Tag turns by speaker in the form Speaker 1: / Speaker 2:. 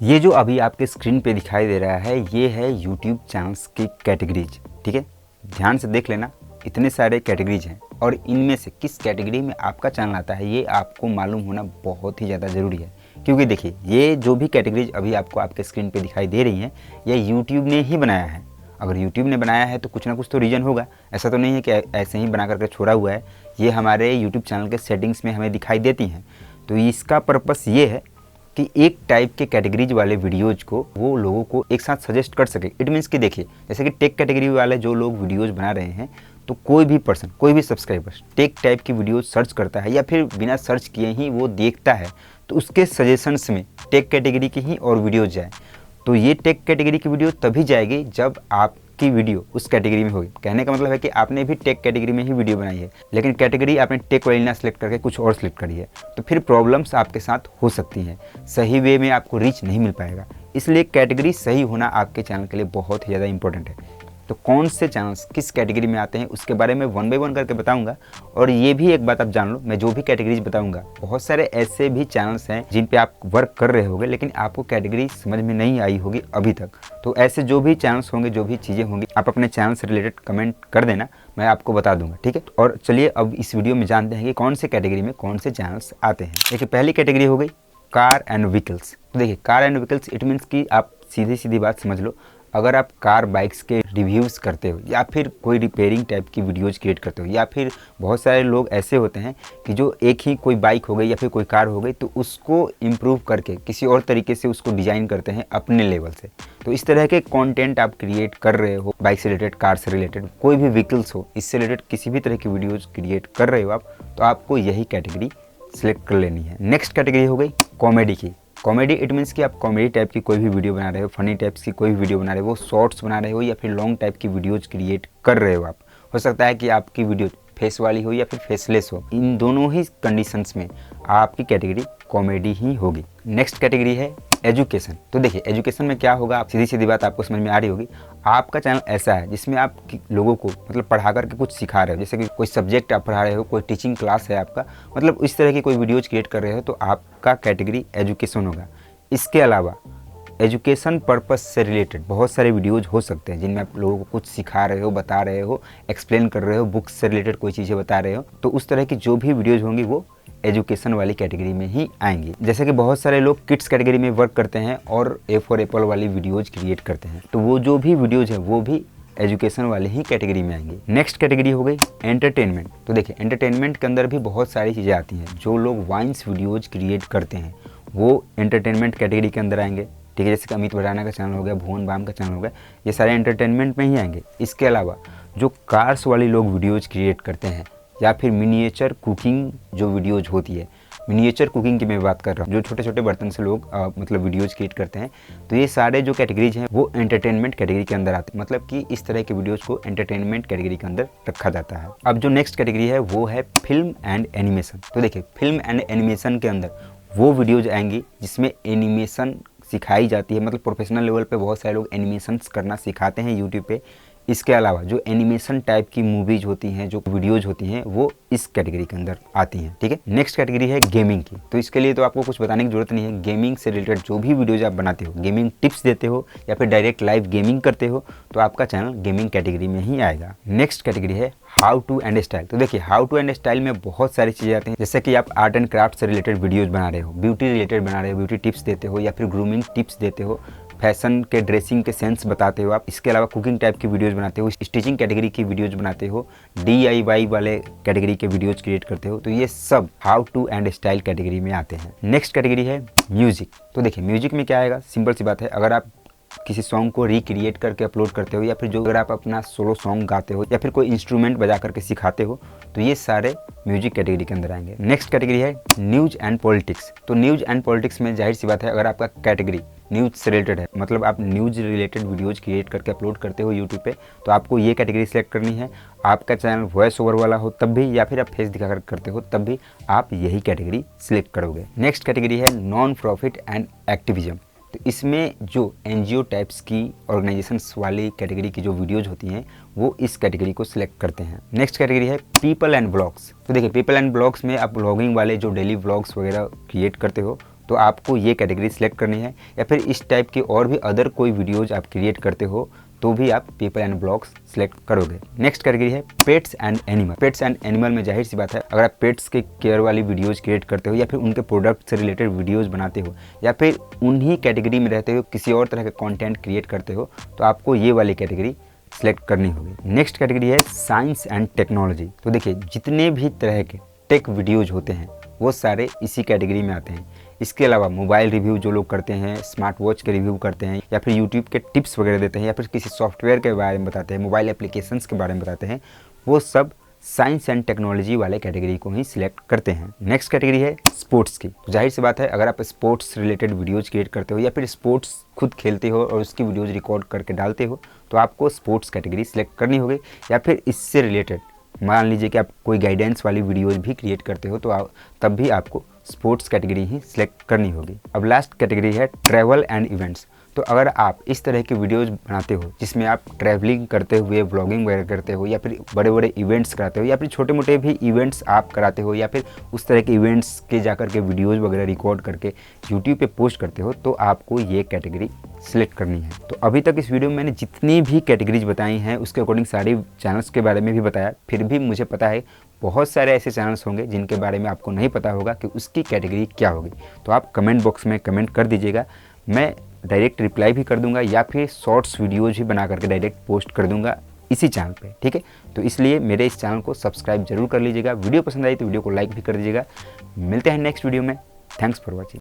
Speaker 1: ये जो अभी आपके स्क्रीन पे दिखाई दे रहा है ये है यूट्यूब चैनल्स की कैटेगरीज। ठीक है, ध्यान से देख लेना, इतने सारे कैटेगरीज हैं और इनमें से किस कैटेगरी में आपका चैनल आता है ये आपको मालूम होना बहुत ही ज़्यादा ज़रूरी है। क्योंकि देखिए ये जो भी कैटेगरीज अभी आपको आपके स्क्रीन पे दिखाई दे रही हैं ये यूट्यूब ने ही बनाया है। अगर यूट्यूब ने बनाया है तो कुछ ना कुछ तो रीज़न होगा, ऐसा तो नहीं है कि ऐसे ही बना करके छोड़ा हुआ है। ये हमारे यूट्यूब चैनल के सेटिंग्स में हमें दिखाई देती हैं। तो इसका पर्पस ये है कि एक टाइप के कैटेगरीज वाले वीडियोज़ को वो लोगों को एक साथ सजेस्ट कर सके। इट मीन्स कि देखिए जैसे कि टेक कैटेगरी वाले जो लोग वीडियोज़ बना रहे हैं तो कोई भी पर्सन, कोई भी सब्सक्राइबर टेक टाइप की वीडियोज़ सर्च करता है या फिर बिना सर्च किए ही वो देखता है तो उसके सजेशंस में टेक कैटेगरी की ही और वीडियोज़ जाए। तो ये टेक कैटेगरी की वीडियो तभी जाएगी जब आपकी वीडियो उस कैटेगरी में होगी। कहने का मतलब है कि आपने भी टेक कैटेगरी में ही वीडियो बनाई है लेकिन कैटेगरी आपने टेक वाली ना सिलेक्ट करके कुछ और सिलेक्ट करी है तो फिर प्रॉब्लम्स आपके साथ हो सकती हैं, सही वे में आपको रीच नहीं मिल पाएगा। इसलिए कैटेगरी सही होना आपके चैनल के लिए बहुत ही ज़्यादा इंपॉर्टेंट है। तो कौन से चैनल्स किस कैटेगरी में आते हैं उसके बारे में वन बाय वन करके बताऊंगा। और ये भी एक बात आप जान लो, मैं जो भी कैटेगरीज बताऊंगा बहुत सारे ऐसे भी चैनल्स हैं जिन पे आप वर्क कर रहे होंगे लेकिन आपको कैटेगरी समझ में नहीं आई होगी अभी तक। तो ऐसे जो भी चैनल्स होंगे, जो भी चीज़ें होंगी, आप अपने चैनल से रिलेटेड कमेंट कर देना, मैं आपको बता दूंगा। ठीक है, और चलिए अब इस वीडियो में जानते हैं कि कौन से कैटेगरी में कौन से चैनल्स आते हैं। देखिए पहली कैटेगरी हो गई कार एंड व्हीकल्स। तो देखिए car and vehicles it means कि आप सीधी सीधी बात समझ लो, अगर आप कार बाइक्स के रिव्यूज़ करते हो या फिर कोई रिपेयरिंग टाइप की वीडियोज़ क्रिएट करते हो या फिर बहुत सारे लोग ऐसे होते हैं कि जो एक ही कोई बाइक हो गई या फिर कोई कार हो गई तो उसको इम्प्रूव करके किसी और तरीके से उसको डिज़ाइन करते हैं अपने लेवल से। तो इस तरह के कंटेंट आप क्रिएट कर रहे हो, बाइक से रिलेटेड, कार से रिलेटेड, कोई भी व्हीकल्स हो, इससे रिलेटेड किसी भी तरह की वीडियोज़ क्रिएट कर रहे हो आप, तो आपको यही कैटेगरी सिलेक्ट कर लेनी है। नेक्स्ट कैटेगरी हो गई कॉमेडी की। कॉमेडी इट मीन्स कि आप कॉमेडी टाइप की कोई भी वीडियो बना रहे हो, फनी टाइप्स की कोई भी वीडियो बना रहे हो, शॉर्ट्स बना रहे हो या फिर लॉन्ग टाइप की वीडियोज क्रिएट कर रहे हो आप। हो सकता है कि आपकी वीडियो फेस वाली हो या फिर फेसलेस हो, इन दोनों ही कंडीशंस में आपकी कैटेगरी कॉमेडी ही होगी। नेक्स्ट कैटेगरी है एजुकेशन। तो देखिए एजुकेशन में क्या होगा, आप सीधी सीधी बात आपको समझ में आ रही होगी। आपका चैनल ऐसा है जिसमें आप लोगों को मतलब पढ़ा करके कुछ सिखा रहे हो, जैसे कि कोई सब्जेक्ट आप पढ़ा रहे हो, कोई टीचिंग क्लास है आपका, मतलब इस तरह की कोई वीडियोज क्रिएट कर रहे हो तो आपका कैटेगरी एजुकेशन होगा। इसके अलावा एजुकेशन पर्पस से रिलेटेड बहुत सारे वीडियोज हो सकते हैं जिनमें आप लोगों को कुछ सिखा रहे हो, बता रहे हो, एक्सप्लेन कर रहे हो, बुक्स से रिलेटेड कोई चीज़ें बता रहे हो, तो उस तरह की जो भी वीडियोज होंगी वो एजुकेशन वाली कैटेगरी में ही आएंगी। जैसे कि बहुत सारे लोग किड्स कैटेगरी में वर्क करते हैं और ए फॉर एप्पल वाली वीडियोज क्रिएट करते हैं, तो वो जो भी वीडियोज है वो भी एजुकेशन वाले ही कैटेगरी में आएंगी। नेक्स्ट कैटेगरी हो गई एंटरटेनमेंट। तो देखिए एंटरटेनमेंट के अंदर भी बहुत सारी चीज़ें आती हैं। जो लोग वाइन्स वीडियोज क्रिएट करते हैं वो एंटरटेनमेंट कैटेगरी के अंदर आएंगे। ठीक है, जैसे कि अमित भड़ाना का चैनल हो गया, भुवन बाम का चैनल हो गया, ये सारे एंटरटेनमेंट में ही आएंगे। इसके अलावा जो कार्स वाली लोग वीडियोज क्रिएट करते हैं या फिर मिनिएचर कुकिंग जो वीडियोज होती है, मिनिएचर कुकिंग की मैं बात कर रहा हूँ, जो छोटे छोटे बर्तन से लोग मतलब वीडियोज क्रिएट करते हैं, तो ये सारे जो कैटेगरीज हैं वो एंटरटेनमेंट कैटेगरी के अंदर आते हैं। मतलब कि इस तरह के वीडियोज को एंटरटेनमेंट कैटेगरी के अंदर रखा जाता है। अब जो नेक्स्ट कैटेगरी है वो है फिल्म एंड एनिमेशन। तो देखिए फिल्म एंड एनिमेशन के अंदर वो वीडियोज आएंगी जिसमें एनिमेशन सिखाई जाती है, मतलब प्रोफेशनल लेवल पे बहुत सारे लोग एनिमेशंस करना सिखाते हैं यूट्यूब पे। इसके अलावा जो एनिमेशन टाइप की मूवीज होती हैं, जो वीडियोज होती हैं, वो इस कैटेगरी के अंदर आती हैं। ठीक है, नेक्स्ट कैटेगरी है गेमिंग की। तो इसके लिए तो आपको कुछ बताने की जरूरत नहीं है। गेमिंग से रिलेटेड जो भी वीडियोज आप बनाते हो, गेमिंग टिप्स देते हो या फिर डायरेक्ट लाइव गेमिंग करते हो, तो आपका चैनल गेमिंग कैटेगरी में ही आएगा। नेक्स्ट कैटेगरी है हाउ टू एंड स्टाइल। तो देखिए हाउ टू एंड स्टाइल में बहुत सारी चीज़ें आती हैं, जैसे कि आप आर्ट एंड क्राफ्ट से रिलेटेड वीडियोज बना रहे हो, ब्यूटी रिलेटेड बना रहे हो, ब्यूटी टिप्स देते हो या फिर ग्रूमिंग टिप्स देते हो, फैशन के ड्रेसिंग के सेंस बताते हो आप। इसके अलावा कुकिंग टाइप की वीडियोज बनाते हो, स्टिचिंग कैटेगरी की वीडियोज बनाते हो, DIY वाले कैटेगरी के वीडियोज क्रिएट करते हो, तो ये सब how to and style category में आते हैं। नेक्स्ट कैटेगरी है म्यूजिक। तो देखिए म्यूजिक में क्या आएगा, सिंपल सी बात है, अगर आप किसी सॉन्ग को रिक्रिएट करके अपलोड करते हो या फिर जो अगर आप अपना सोलो सॉन्ग गाते हो या फिर कोई इंस्ट्रूमेंट बजा करके सिखाते हो, तो ये सारे म्यूजिक कैटेगरी के अंदर आएंगे। नेक्स्ट कैटेगरी है न्यूज़ एंड पॉलिटिक्स। तो न्यूज़ एंड पॉलिटिक्स में जाहिर सी बात है, अगर आपका कैटेगरी न्यूज़ से रिलेटेड है, मतलब आप न्यूज़ रिलेटेड वीडियोज़ क्रिएट करके अपलोड करते हो यूट्यूब पे, तो आपको ये कैटेगरी सेलेक्ट करनी है। आपका चैनल वॉइस ओवर वाला हो तब भी या फिर आप फेस दिखा कर करते हो तब भी आप यही कैटेगरी सिलेक्ट करोगे। नेक्स्ट कैटेगरी है नॉन प्रॉफिट एंड एक्टिविज्म। तो इसमें जो NGO टाइप्स की ऑर्गेनाइजेशंस वाली कैटेगरी की जो वीडियोज होती हैं वो इस कैटेगरी को सिलेक्ट करते हैं। नेक्स्ट कैटेगरी है पीपल एंड ब्लॉग्स। तो देखिए पीपल एंड ब्लॉग्स में आप ब्लॉगिंग वाले जो डेली ब्लॉग्स वगैरह क्रिएट करते हो तो आपको ये कैटेगरी सिलेक्ट करनी है। या फिर इस टाइप के और भी अदर कोई वीडियोज़ आप क्रिएट करते हो तो भी आप पीपल एंड ब्लॉग्स सिलेक्ट करोगे। नेक्स्ट कैटेगरी है pets and animal. Pets and animal में जाहिर सी बात है, अगर आप पेट्स के केयर वाली वीडियोज़ क्रिएट करते हो या फिर उनके प्रोडक्ट से रिलेटेड वीडियोज़ बनाते हो या फिर उन्हीं कैटेगरी में रहते हो, किसी और तरह का कंटेंट क्रिएट करते हो, तो आपको ये वाली कैटेगरी सिलेक्ट करनी होगी। नेक्स्ट कैटेगरी है साइंस एंड टेक्नोलॉजी। तो देखिए, जितने भी तरह के टेक वीडियोज़ होते हैं वो सारे इसी कैटेगरी में आते हैं। इसके अलावा मोबाइल रिव्यू जो लोग करते हैं, स्मार्ट वॉच के रिव्यू करते हैं, या फिर यूट्यूब के टिप्स वगैरह देते हैं, या फिर किसी सॉफ्टवेयर के बारे में बताते हैं, मोबाइल एप्लीकेशंस के बारे में बताते हैं, वो सब साइंस एंड टेक्नोलॉजी वाले कैटेगरी को ही सिलेक्ट करते हैं। नेक्स्ट कैटेगरी है स्पोर्ट्स की। तो जाहिर सी बात है, अगर आप स्पोर्ट्स रिलेटेड वीडियोज़ क्रिएट करते हो या फिर स्पोर्ट्स खुद खेलते हो और उसकी वीडियोज़ रिकॉर्ड करके डालते हो, तो आपको स्पोर्ट्स कैटेगरी सिलेक्ट करनी होगी। या फिर इससे रिलेटेड मान लीजिए कि आप कोई गाइडेंस वाली वीडियोज़ भी क्रिएट करते हो, तो तब भी आपको स्पोर्ट्स कैटेगरी ही सिलेक्ट करनी होगी। अब लास्ट कैटेगरी है ट्रैवल एंड इवेंट्स। तो अगर आप इस तरह के वीडियोज़ बनाते हो जिसमें आप ट्रैवलिंग करते हुए व्लॉगिंग वगैरह करते हो, या फिर बड़े बड़े इवेंट्स कराते हो, या फिर छोटे मोटे भी इवेंट्स आप कराते हो, या फिर उस तरह के इवेंट्स के जाकर के वीडियोज़ वगैरह रिकॉर्ड करके यूट्यूब पे पोस्ट करते हो, तो आपको ये कैटेगरी सिलेक्ट करनी है। तो अभी तक इस वीडियो में मैंने जितनी भी कैटेगरीज बताई हैं उसके अकॉर्डिंग सारी चैनल्स के बारे में भी बताया। फिर भी मुझे पता है बहुत सारे ऐसे चैनल्स होंगे जिनके बारे में आपको नहीं पता होगा कि उसकी कैटेगरी क्या होगी। तो आप कमेंट बॉक्स में कमेंट कर दीजिएगा, मैं डायरेक्ट रिप्लाई भी कर दूंगा या फिर शॉर्ट्स वीडियोज़ भी बना करके डायरेक्ट पोस्ट कर दूंगा इसी चैनल पे, ठीक है। तो इसलिए मेरे इस चैनल को सब्सक्राइब जरूर कर लीजिएगा। वीडियो पसंद आई तो वीडियो को लाइक भी कर दीजिएगा। मिलते हैं नेक्स्ट वीडियो में। Thanks for watching.